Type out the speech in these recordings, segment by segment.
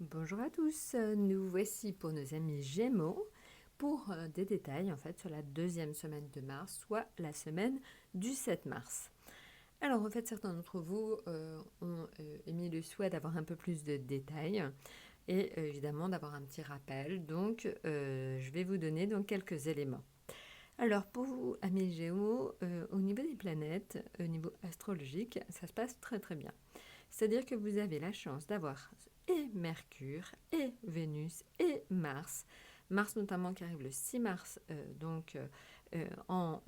Bonjour à tous, nous voici pour nos amis Gémeaux pour des détails en fait sur la deuxième semaine de mars, soit la semaine du 7 mars. Alors en fait certains d'entre vous ont émis le souhait d'avoir un peu plus de détails et évidemment d'avoir un petit rappel, donc je vais vous donner donc quelques éléments. Alors pour vous amis Gémeaux, au niveau des planètes, au niveau astrologique, ça se passe très très bien. C'est-à-dire que vous avez la chance d'avoir et Mercure, et Vénus, et Mars. Mars notamment qui arrive le 6 mars, en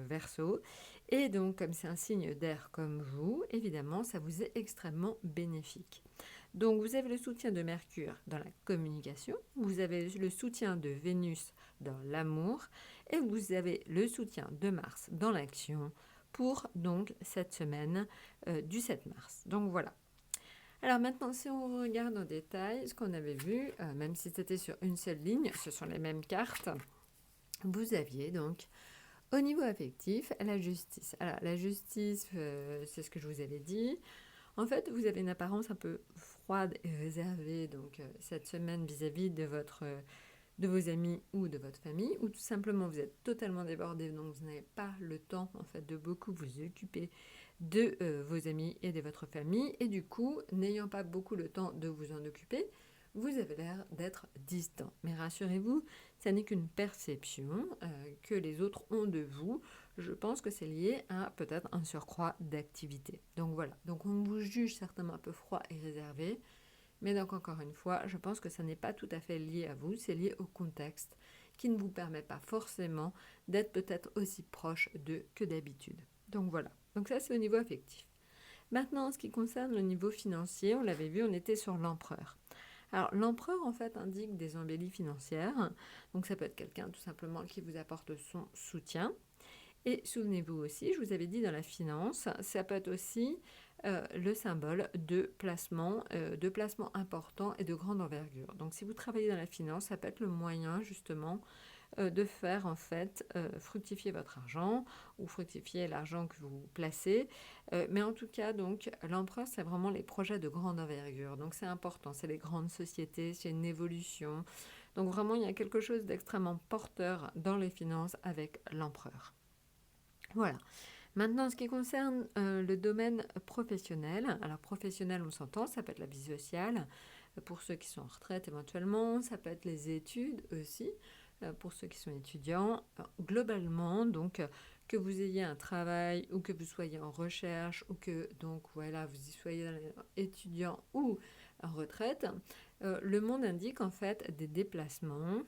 Verseau. Et donc, comme c'est un signe d'air comme vous, évidemment, ça vous est extrêmement bénéfique. Donc, vous avez le soutien de Mercure dans la communication, vous avez le soutien de Vénus dans l'amour, et vous avez le soutien de Mars dans l'action pour donc cette semaine du 7 mars. Donc voilà. Alors maintenant, si on regarde en détail ce qu'on avait vu, même si c'était sur une seule ligne, ce sont les mêmes cartes, vous aviez donc au niveau affectif la justice. Alors la justice, c'est ce que je vous avais dit. En fait, vous avez une apparence un peu froide et réservée donc cette semaine vis-à-vis de de vos amis ou de votre famille, ou tout simplement vous êtes totalement débordé, donc vous n'avez pas le temps en fait de beaucoup vous occuper de vos amis et de votre famille, et du coup, n'ayant pas beaucoup le temps de vous en occuper, vous avez l'air d'être distant. Mais rassurez-vous, ça n'est qu'une perception que les autres ont de vous. Je pense que c'est lié à peut-être un surcroît d'activité. Donc voilà, donc on vous juge certainement un peu froid et réservé, mais donc encore une fois, je pense que ça n'est pas tout à fait lié à vous, c'est lié au contexte qui ne vous permet pas forcément d'être peut-être aussi proche d'eux que d'habitude. Donc voilà, donc ça c'est au niveau affectif. Maintenant, en ce qui concerne le niveau financier, on l'avait vu, on était sur l'empereur. Alors l'empereur en fait indique des embellies financières, donc ça peut être quelqu'un tout simplement qui vous apporte son soutien. Et souvenez-vous aussi, je vous avais dit dans la finance, ça peut être aussi le symbole de placement important et de grande envergure. Donc si vous travaillez dans la finance, ça peut être le moyen justement de faire en fait fructifier votre argent ou fructifier l'argent que vous placez. Mais en tout cas, donc l'empereur, c'est vraiment les projets de grande envergure. Donc c'est important, c'est les grandes sociétés, c'est une évolution. Donc vraiment, il y a quelque chose d'extrêmement porteur dans les finances avec l'empereur. Voilà. Maintenant, ce qui concerne le domaine professionnel, alors professionnel, on s'entend, ça peut être la vie sociale, pour ceux qui sont en retraite éventuellement, ça peut être les études aussi, pour ceux qui sont étudiants. Globalement, donc, que vous ayez un travail ou que vous soyez en recherche ou que donc voilà, vous y soyez étudiant ou en retraite, le monde indique en fait des déplacements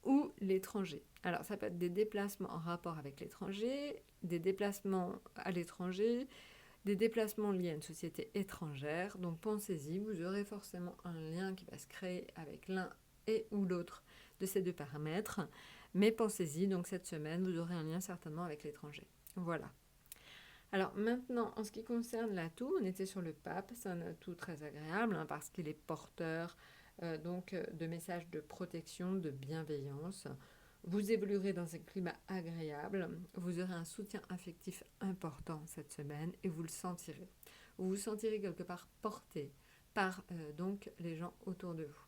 ou l'étranger. Alors, ça peut être des déplacements en rapport avec l'étranger, des déplacements à l'étranger, des déplacements liés à une société étrangère. Donc, pensez-y, vous aurez forcément un lien qui va se créer avec l'un et ou l'autre de ces deux paramètres. Mais pensez-y, donc cette semaine, vous aurez un lien certainement avec l'étranger. Voilà. Alors maintenant, en ce qui concerne l'atout, on était sur le pape, c'est un atout très agréable parce qu'il est porteur de messages de protection, de bienveillance. Vous évoluerez dans un climat agréable, vous aurez un soutien affectif important cette semaine et vous le sentirez. Vous vous sentirez quelque part porté par donc les gens autour de vous.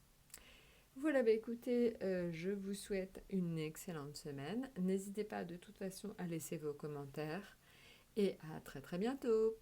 Voilà, écoutez, je vous souhaite une excellente semaine. N'hésitez pas de toute façon à laisser vos commentaires et à très très bientôt.